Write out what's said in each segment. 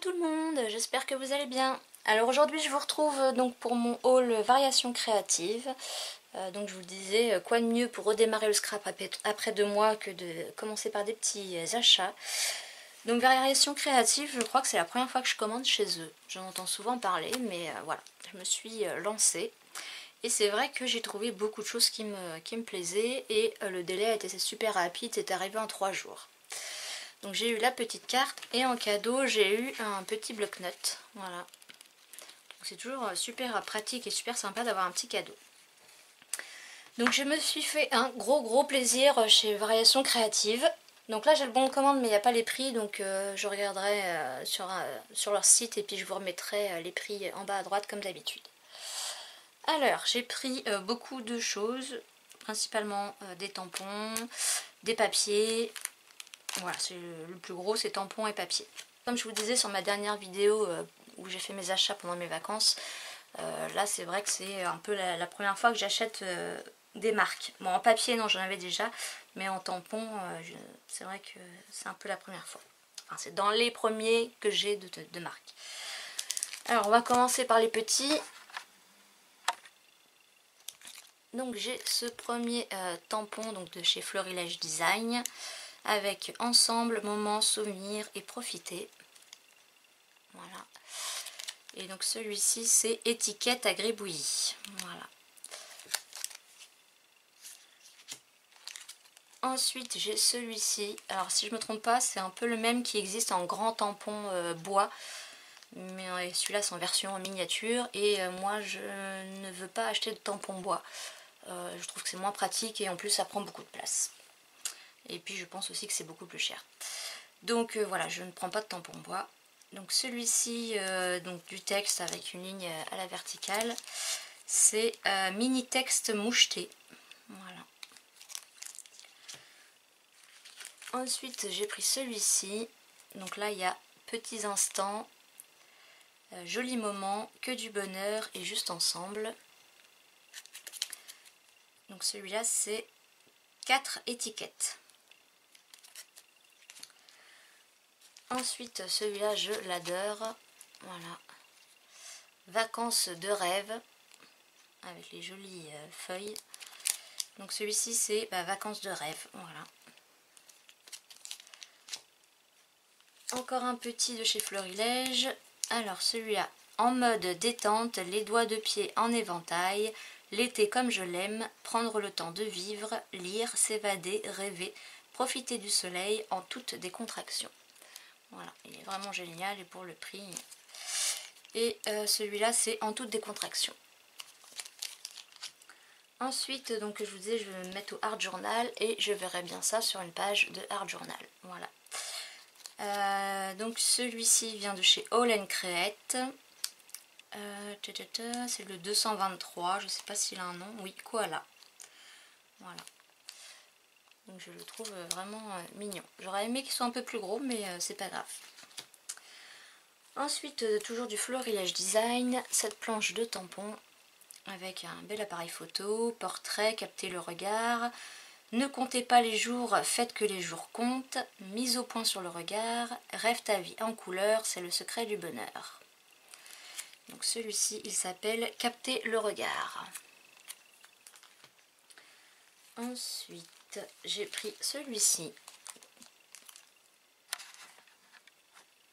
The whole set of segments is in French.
tout le monde, j'espère que vous allez bien. Alors aujourd'hui je vous retrouve donc pour mon haul variation créative. Donc je vous le disais, quoi de mieux pour redémarrer le scrap après 2 mois que de commencer par des petits achats. Donc variation créative, je crois que c'est la première fois que je commande chez eux. J'en entends souvent parler, mais voilà, je me suis lancée. Et c'est vrai que j'ai trouvé beaucoup de choses qui me plaisaient et le délai a été super rapide, c'est arrivé en 3 jours. Donc j'ai eu la petite carte et en cadeau j'ai eu un petit bloc-notes. Voilà. C'est toujours super pratique et super sympa d'avoir un petit cadeau. Donc je me suis fait un gros plaisir chez Variations Créatives. Donc là j'ai le bon de commande mais il n'y a pas les prix, donc je regarderai sur leur site et puis je vous remettrai les prix en bas à droite comme d'habitude. Alors j'ai pris beaucoup de choses, principalement des tampons, des papiers. Voilà, c'est le plus gros, c'est tampons et papier. Comme je vous disais sur ma dernière vidéo où j'ai fait mes achats pendant mes vacances, là c'est vrai que c'est un peu la première fois que j'achète des marques. Bon, en papier non, j'en avais déjà, mais en tampon, c'est vrai que c'est un peu la première fois. Enfin, c'est dans les premiers que j'ai de marques. Alors on va commencer par les petits. Donc j'ai ce premier tampon donc, de chez Florilège Design avec ensemble, moments, souvenirs et profiter. Voilà. Et donc celui-ci c'est étiquette à gribouillis. Voilà. Ensuite j'ai celui-ci. Alors si je me trompe pas, c'est un peu le même qui existe en grand tampon bois. Mais celui-là c'est en version miniature. Et moi je ne veux pas acheter de tampon bois. Je trouve que c'est moins pratique et en plus ça prend beaucoup de place. Et puis je pense aussi que c'est beaucoup plus cher. Donc voilà, je ne prends pas de tampon bois. Donc celui-ci, donc du texte avec une ligne à la verticale, c'est mini texte moucheté. Voilà. Ensuite j'ai pris celui-ci. Donc là il y a petits instants, jolis moments, que du bonheur et juste ensemble. Donc celui-là c'est 4 étiquettes. Ensuite, celui-là, je l'adore. Voilà. Vacances de rêve. Avec les jolies feuilles. Donc celui-ci, c'est vacances de rêve. Voilà. Encore un petit de chez Florilège. Alors celui-là, en mode détente, les doigts de pied en éventail. L'été comme je l'aime. Prendre le temps de vivre, lire, s'évader, rêver. Profiter du soleil en toute décontraction. Voilà, il est vraiment génial et pour le prix. Et celui-là, c'est en toute décontraction. Ensuite, donc je vous disais, je vais me mettre au Art Journal et je verrai bien ça sur une page de Art Journal. Voilà. Donc celui-ci vient de chez All & Create. C'est le 223, je ne sais pas s'il a un nom. Oui, Koala. Voilà. Donc je le trouve vraiment mignon. J'aurais aimé qu'il soit un peu plus gros, mais c'est pas grave. Ensuite, toujours du Florilège Design, cette planche de tampons avec un bel appareil photo, portrait, captez le regard, ne comptez pas les jours, faites que les jours comptent, mise au point sur le regard, rêve ta vie en couleur, c'est le secret du bonheur. Donc celui-ci, il s'appelle Capter le regard. Ensuite, j'ai pris celui-ci.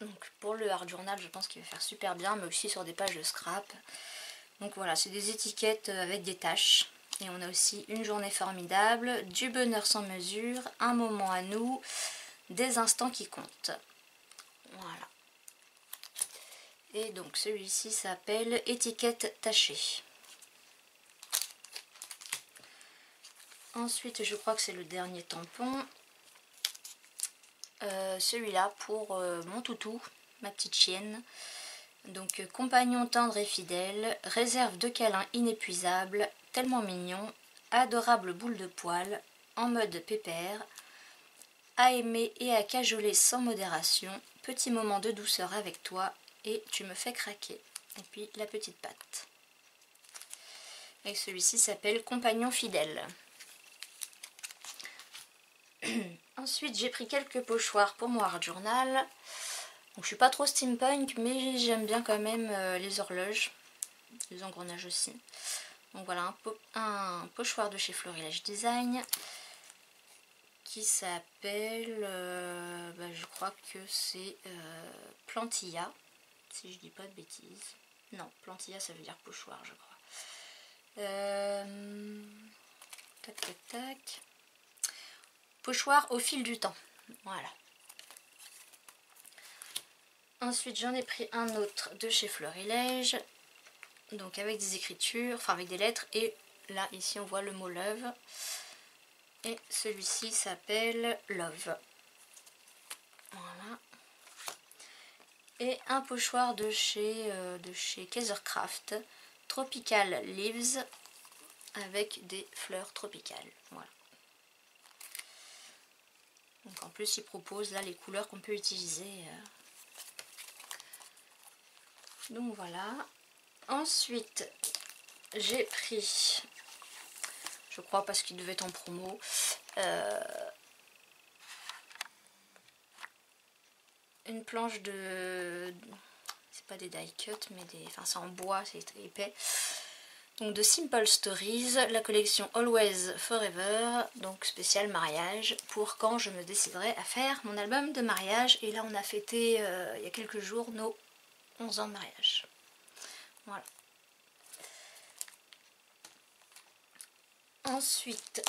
Donc pour le Art Journal, je pense qu'il va faire super bien, mais aussi sur des pages de scrap. Donc voilà, c'est des étiquettes avec des taches. Et on a aussi une journée formidable, du bonheur sans mesure, un moment à nous, des instants qui comptent. Voilà. Et donc celui-ci s'appelle étiquette tachée. Ensuite, je crois que c'est le dernier tampon. Celui-là pour mon toutou, ma petite chienne. Donc compagnon tendre et fidèle, réserve de câlins inépuisable, tellement mignon, adorable boule de poil, en mode pépère, à aimer et à cajoler sans modération, petit moment de douceur avec toi et tu me fais craquer. Et puis la petite patte. Et celui-ci s'appelle compagnon fidèle. Ensuite j'ai pris quelques pochoirs pour mon Art Journal. Donc je suis pas trop steampunk, mais j'aime bien quand même les horloges, les engrenages aussi. Donc voilà un pochoir de chez Florilège Design qui s'appelle, je crois que c'est Plantilla, si je dis pas de bêtises. Non, Plantilla ça veut dire pochoir je crois. Tac tac tac. Pochoir au fil du temps, voilà. Ensuite j'en ai pris un autre de chez Florilège, donc avec des écritures, enfin avec des lettres, et là ici on voit le mot love, et celui-ci s'appelle Love. Voilà. Et un pochoir de chez Kaisercraft, Tropical Leaves, avec des fleurs tropicales. Voilà. Donc en plus il propose là les couleurs qu'on peut utiliser. Donc voilà. Ensuite j'ai pris, je crois parce qu'il devait être en promo, une planche de, c'est pas des die cut mais des, enfin c'est en bois, c'est épais, donc de Simple Stories, la collection Always Forever, donc spécial mariage, pour quand je me déciderai à faire mon album de mariage. Et là on a fêté il y a quelques jours nos 11 ans de mariage. Voilà. Ensuite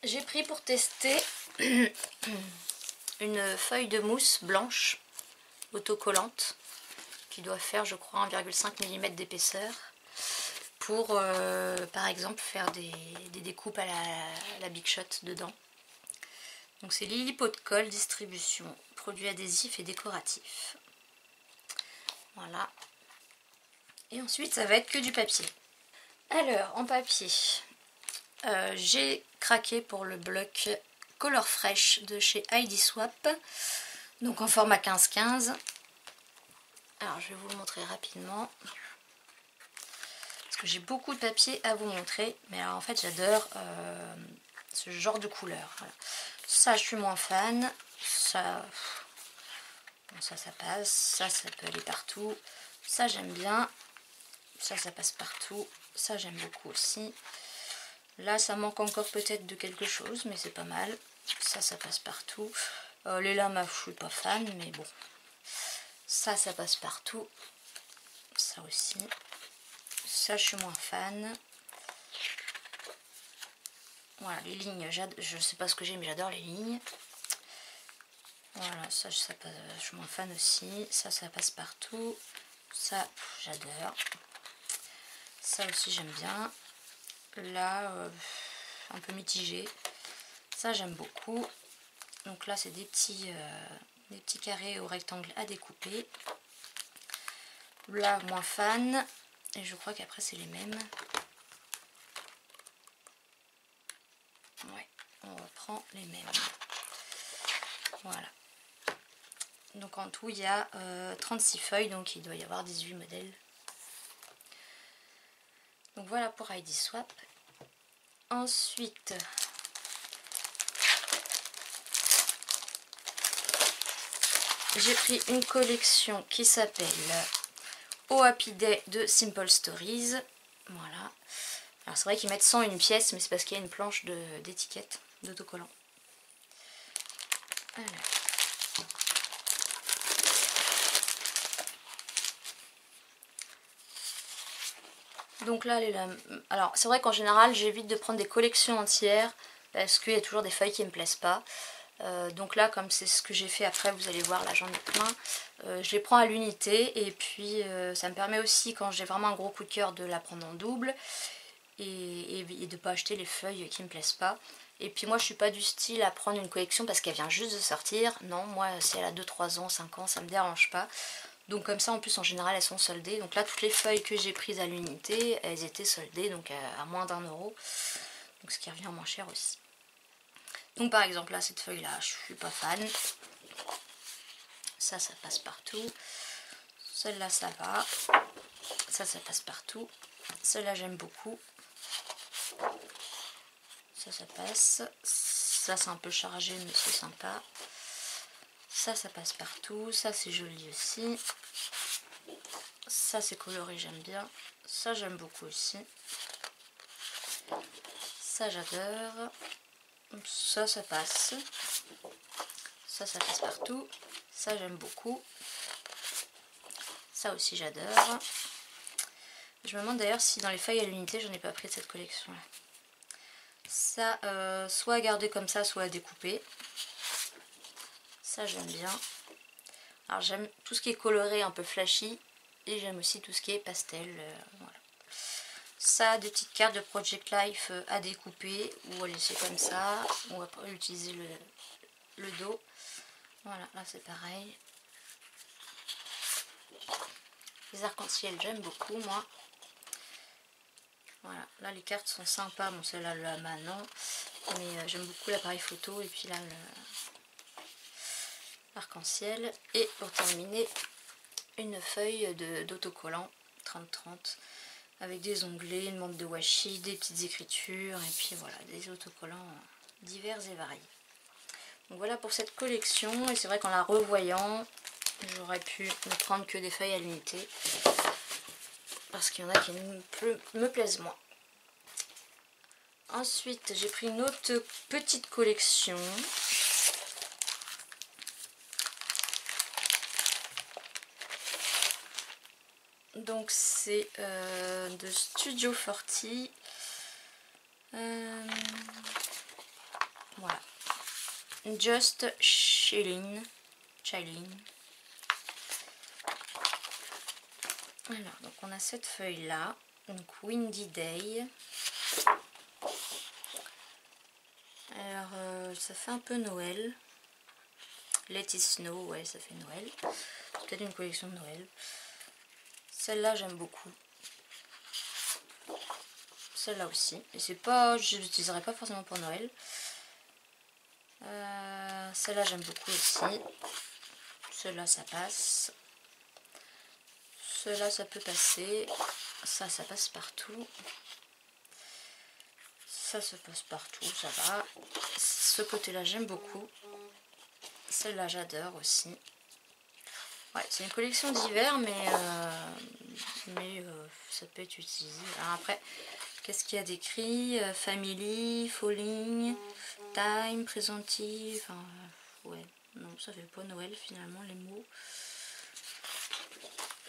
j'ai pris pour tester une feuille de mousse blanche autocollante qui doit faire je crois 1,5 mm d'épaisseur pour par exemple faire des découpes à la Big Shot dedans. Donc c'est Lily Pot de Colle distribution produits adhésifs et décoratifs. Voilà. Et ensuite ça va être que du papier. Alors en papier j'ai craqué pour le bloc Color Fresh de chez Heidi Swap, donc en format 15-15. Alors je vais vous le montrer rapidement parce que j'ai beaucoup de papier à vous montrer, mais alors en fait j'adore ce genre de couleur. Voilà. Ça je suis moins fan, ça, bon, ça passe, ça peut aller partout, ça j'aime bien, ça passe partout, ça j'aime beaucoup aussi. Là ça manque encore peut-être de quelque chose mais c'est pas mal, ça passe partout. Les lames je suis pas fan mais bon, ça passe partout, ça aussi, ça je suis moins fan. Voilà, les lignes, je sais pas ce que j'ai mais j'adore les lignes. Voilà, ça passe, je suis moins fan aussi, ça passe partout, ça j'adore, ça aussi j'aime bien. Là un peu mitigé, ça j'aime beaucoup. Donc là c'est des petits carrés ou rectangles à découper. Là moins fan, et je crois qu'après c'est les mêmes. Ouais, on reprend les mêmes. Voilà. Donc en tout il y a 36 feuilles, donc il doit y avoir 18 modèles. Donc voilà pour Heidi Swap. Ensuite j'ai pris une collection qui s'appelle Oh Happy Day de Simple Stories. Voilà. Alors c'est vrai qu'ils mettent 101 pièces, mais c'est parce qu'il y a une planche d'étiquette, d'autocollant. Alors. Donc là, alors c'est vrai qu'en général j'évite de prendre des collections entières parce qu'il y a toujours des feuilles qui ne me plaisent pas. Donc là, comme c'est ce que j'ai fait après, vous allez voir, là j'en ai plein. Je les prends à l'unité et puis ça me permet aussi, quand j'ai vraiment un gros coup de cœur, de la prendre en double et de ne pas acheter les feuilles qui ne me plaisent pas. Et puis moi je suis pas du style à prendre une collection parce qu'elle vient juste de sortir. Non, moi si elle a 2-3 ans, 5 ans, ça me dérange pas. Donc comme ça, en plus en général elles sont soldées. Donc là toutes les feuilles que j'ai prises à l'unité, elles étaient soldées, donc à moins d'1 euro. Donc ce qui revient moins cher aussi. Donc par exemple là cette feuille là je suis pas fan. Ça passe partout. Celle-là ça va. Ça passe partout. Celle-là j'aime beaucoup. Ça passe. Ça c'est un peu chargé mais c'est sympa. Ça passe partout. Ça, c'est joli aussi. Ça, c'est coloré, j'aime bien. Ça, j'aime beaucoup aussi. Ça, j'adore. Ça passe. Ça passe partout. Ça, j'aime beaucoup. Ça aussi, j'adore. Je me demande d'ailleurs si dans les feuilles à l'unité, j'en ai pas pris de cette collection-là. Ça, soit à garder comme ça, soit à découper. Ça, j'aime bien. Alors, j'aime tout ce qui est coloré, un peu flashy. Et j'aime aussi tout ce qui est pastel. Voilà. Ça, des petites cartes de Project Life à découper ou à laisser comme ça, ou après utiliser le dos. Voilà, là c'est pareil. Les arcs-en-ciel, j'aime beaucoup moi. Voilà, là les cartes sont sympas. Bon, celle-là, la main, non. Mais j'aime beaucoup l'appareil photo. Et puis là, l'arc-en-ciel. Et pour terminer, une feuille d'autocollant 30-30. Avec des onglets, une bande de washi, des petites écritures, et puis voilà, des autocollants divers et variés. Donc voilà pour cette collection, et c'est vrai qu'en la revoyant, j'aurais pu ne prendre que des feuilles à l'unité, parce qu'il y en a qui me plaisent moins. Ensuite, j'ai pris une autre petite collection. Donc c'est de Studio 40. Voilà. Just Chillin'. Alors, donc on a cette feuille là. Donc Windy Day. Alors, ça fait un peu Noël. Let It Snow, ouais, ça fait Noël. C'est peut-être une collection de Noël. Celle-là, j'aime beaucoup. Celle-là aussi. Et c'est pas, je l'utiliserai pas forcément pour Noël. Celle-là, j'aime beaucoup aussi. Celle-là, ça passe. Celle-là, ça peut passer. Ça passe partout. Ça se passe partout, ça va. Ce côté-là, j'aime beaucoup. Celle-là, j'adore aussi. Ouais, c'est une collection d'hiver, mais ça peut être utilisé. Alors après, qu'est-ce qu'il y a d'écrit? Family, Falling, Time, Presentive. Enfin, ouais, non, ça fait pas Noël finalement, les mots.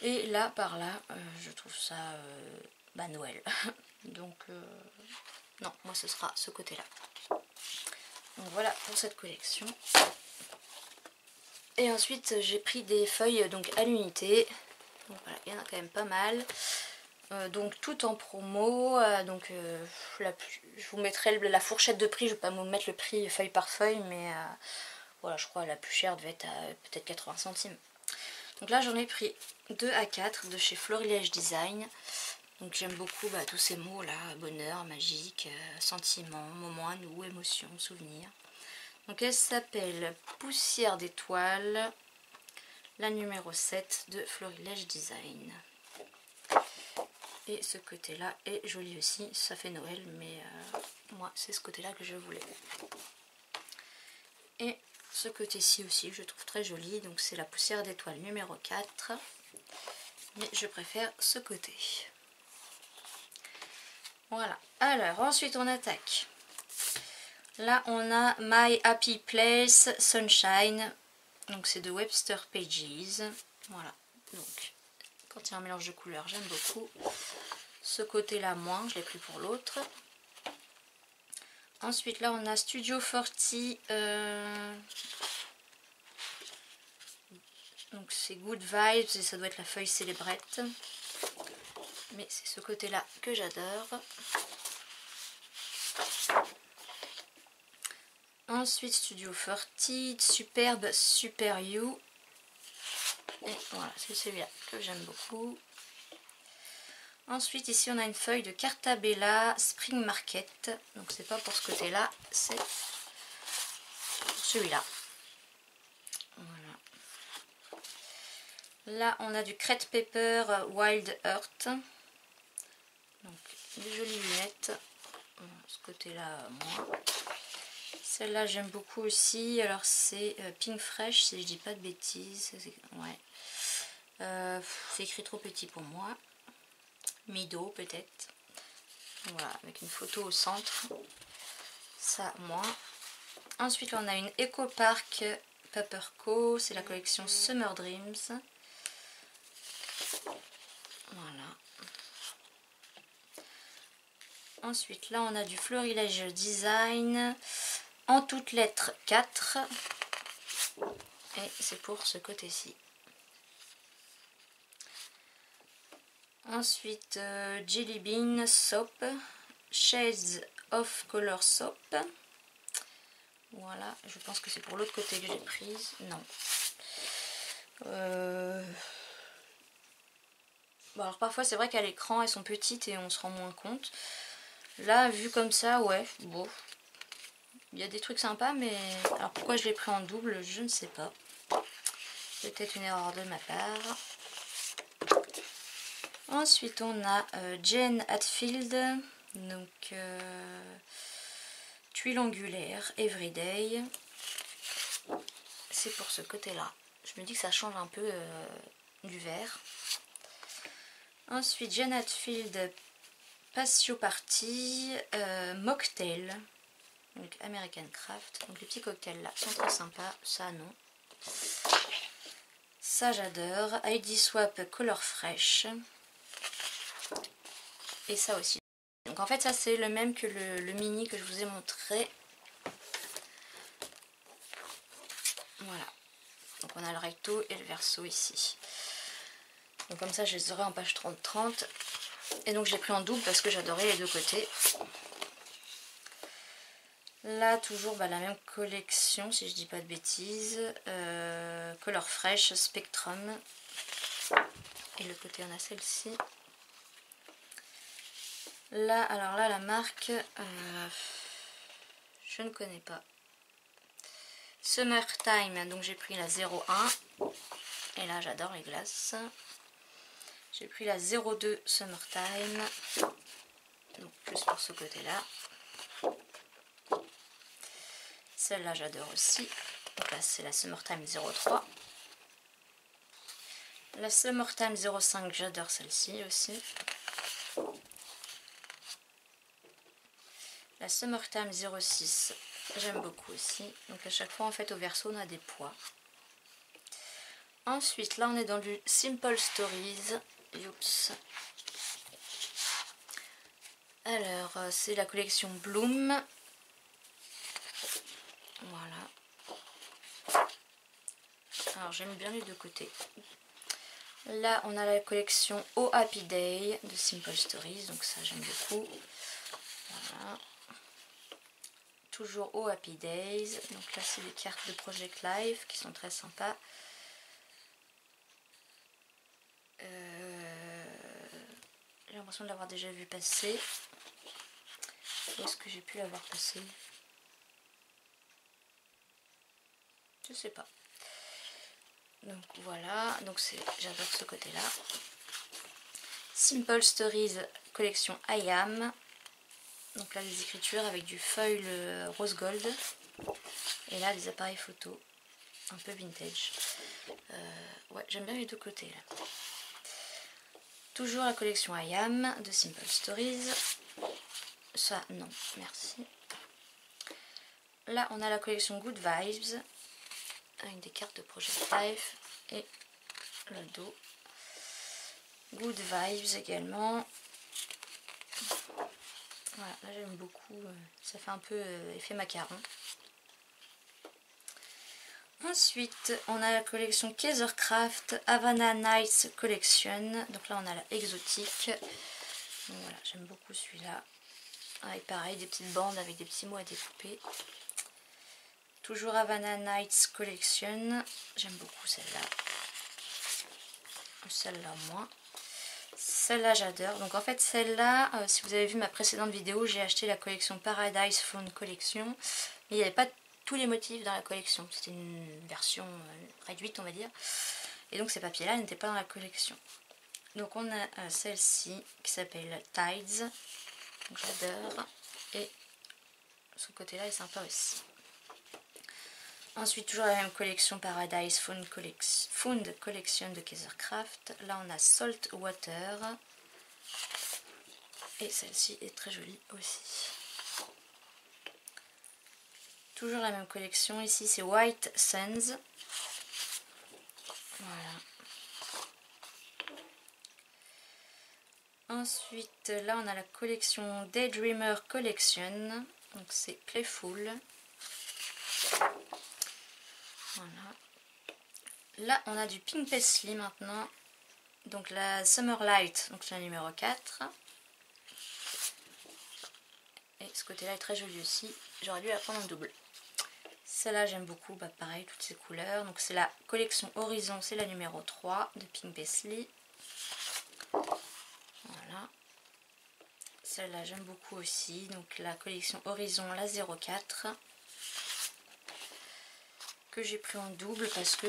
Et là, par là, je trouve ça Noël. Donc, non, moi ce sera ce côté-là. Donc voilà pour cette collection. Et ensuite j'ai pris des feuilles donc à l'unité. Donc voilà, il y en a quand même pas mal. Donc tout en promo. Je vous mettrai la fourchette de prix. Je ne vais pas vous mettre le prix feuille par feuille, mais voilà, je crois la plus chère devait être à peut-être 80 centimes. Donc là j'en ai pris 2 à 4 de chez Florilège Design. Donc j'aime beaucoup tous ces mots là, bonheur, magique, sentiment, moment à nous, émotion, souvenir. Donc elle s'appelle Poussière d'étoiles, la numéro 7 de Florilège Design. Et ce côté là est joli aussi, ça fait Noël, mais moi c'est ce côté là que je voulais. Et ce côté-ci aussi je trouve très joli, donc c'est la Poussière d'étoiles numéro 4. Mais je préfère ce côté. Voilà, alors ensuite on attaque. Là on a My Happy Place Sunshine, donc c'est de Webster Pages. Voilà, donc quand il y a un mélange de couleurs j'aime beaucoup. Ce côté là moins, je l'ai pris pour l'autre. Ensuite là on a Studio 40, donc c'est Good Vibes et ça doit être la feuille Célébrette. Mais c'est ce côté là que j'adore. Ensuite Studio 40, Superbe Super You. Et voilà, c'est celui-là que j'aime beaucoup. Ensuite ici on a une feuille de Cartabella Spring Market. Donc c'est pas pour ce côté-là, c'est pour celui-là. Voilà. Là on a du Crête Pepper Wild Earth. Donc des jolies lunettes. Voilà, ce côté-là, moi. Celle-là j'aime beaucoup aussi. Alors c'est Pink Fresh si je dis pas de bêtises. Ouais. C'est écrit trop petit pour moi. Mido peut-être. Voilà, avec une photo au centre. Ça, moi. Ensuite, on a une Eco Park Paperco. C'est la collection Summer Dreams. Voilà. Ensuite, là, on a du Florilège Design en toutes lettres 4. Et c'est pour ce côté-ci. Ensuite, Jelly Bean Soap. Shades of Color Soap. Voilà, je pense que c'est pour l'autre côté que j'ai prise. Non. Bon, alors parfois c'est vrai qu'à l'écran elles sont petites et on se rend moins compte. Là, vu comme ça, ouais, bon. Il y a des trucs sympas, mais... Alors pourquoi je l'ai pris en double, je ne sais pas. Peut-être une erreur de ma part. Ensuite, on a Jane Hatfield. Donc, tuile angulaire, Everyday. C'est pour ce côté-là. Je me dis que ça change un peu du vert. Ensuite, Jane Hatfield Patio Party Mocktail. Donc American Craft. Donc les petits cocktails là sont très sympas. Ça non. Ça j'adore. ID Swap Color Fresh. Et ça aussi. Donc en fait ça c'est le même que le mini que je vous ai montré. Voilà. Donc on a le recto et le verso ici. Donc comme ça je les aurai en page 30-30. Et donc je l'ai pris en double parce que j'adorais les deux côtés. Là toujours la même collection si je dis pas de bêtises. Color Fresh Spectrum. Et le côté on a celle-ci. Là alors là la marque je ne connais pas. Summertime, donc j'ai pris la 01. Et là j'adore les glaces. J'ai pris la 02 Summertime. Donc plus pour ce côté là. Celle-là j'adore aussi. Donc là c'est la Summertime 03. La Summertime 05, j'adore celle-ci aussi. La Summertime 06, j'aime beaucoup aussi. Donc à chaque fois en fait au verso on a des poids. Ensuite là on est dans du Simple Stories. Oups. Alors c'est la collection Bloom. Voilà. Alors j'aime bien les deux côtés. Là on a la collection Oh Happy Day de Simple Stories. Donc ça j'aime beaucoup. Voilà. Toujours Oh Happy Days. Donc là c'est des cartes de Project Life qui sont très sympas. J'ai l'impression de l'avoir déjà vu passer. Où est-ce que j'ai pu l'avoir passé? Je sais pas. Donc voilà, donc j'adore ce côté-là. Simple Stories collection I Am. Donc là des écritures avec du foil rose gold. Et là des appareils photo. Un peu vintage. Ouais, j'aime bien les deux côtés là. Toujours la collection I Am de Simple Stories. Ça, non, merci. Là, on a la collection Good Vibes. Avec des cartes de Project Life. Et le dos. Good Vibes également. Voilà, là j'aime beaucoup. Ça fait un peu effet macaron. Ensuite, on a la collection Kaisercraft Havana Nights Collection. Donc là, on a la exotique. Donc voilà, j'aime beaucoup celui-là. Ah, et pareil, des petites bandes avec des petits mots à découper. Toujours Havana Nights Collection. J'aime beaucoup celle-là. Celle-là moins. Celle-là j'adore. Donc en fait celle-là, si vous avez vu ma précédente vidéo, j'ai acheté la collection Paradise Phone Collection. Mais il n'y avait pas tous les motifs dans la collection. C'était une version réduite on va dire. Et donc ces papiers-là n'étaient pas dans la collection. Donc on a celle-ci qui s'appelle Tides. J'adore. Et ce côté-là est sympa aussi. Ensuite, toujours la même collection Paradise Found Collection de Kaisercraft. Là, on a Salt Water. Et celle-ci est très jolie aussi. Toujours la même collection. Ici, c'est White Sands. Voilà. Ensuite, là, on a la collection Daydreamer Collection. Donc, c'est Playful. Voilà. Là, on a du Pink Paisley maintenant. Donc, la Summer Light, donc c'est la numéro 4. Et ce côté-là est très joli aussi. J'aurais dû la prendre en double. Celle-là, j'aime beaucoup. Bah, pareil, toutes ces couleurs. Donc, c'est la collection Horizon, c'est la numéro 3 de Pink Paisley. Voilà. Celle-là, j'aime beaucoup aussi. Donc, la collection Horizon, la 04. Que j'ai pris en double parce que,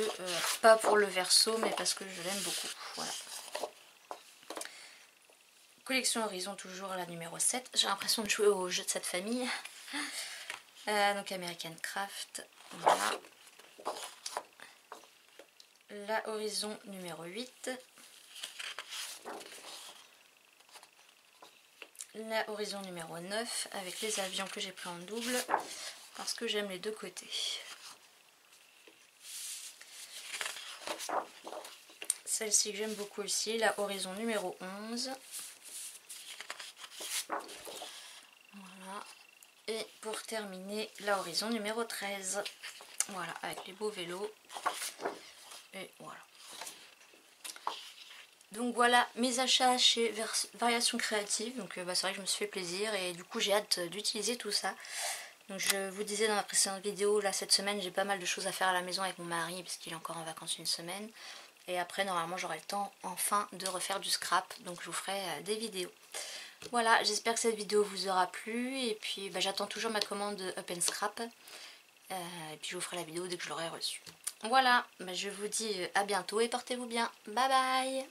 pas pour le verso, mais parce que je l'aime beaucoup. Voilà. Collection Horizon, toujours la numéro 7. J'ai l'impression de jouer au jeu de cette famille. Donc American Craft. Voilà. La Horizon numéro 8. La Horizon numéro 9 avec les avions que j'ai pris en double parce que j'aime les deux côtés. Celle-ci que j'aime beaucoup aussi, la Horizon numéro 11. Voilà. Et pour terminer, la Horizon numéro 13. Voilà, avec les beaux vélos. Et voilà. Donc voilà mes achats chez Variation Créative. Donc c'est vrai que je me suis fait plaisir et du coup j'ai hâte d'utiliser tout ça. Donc je vous disais dans la précédente vidéo, là cette semaine j'ai pas mal de choses à faire à la maison avec mon mari parce qu'il est encore en vacances une semaine. Et après normalement j'aurai le temps enfin de refaire du scrap, donc je vous ferai des vidéos. Voilà, j'espère que cette vidéo vous aura plu et puis j'attends toujours ma commande Up & Scrap. Et puis je vous ferai la vidéo dès que je l'aurai reçue. Voilà, je vous dis à bientôt et portez-vous bien. Bye bye!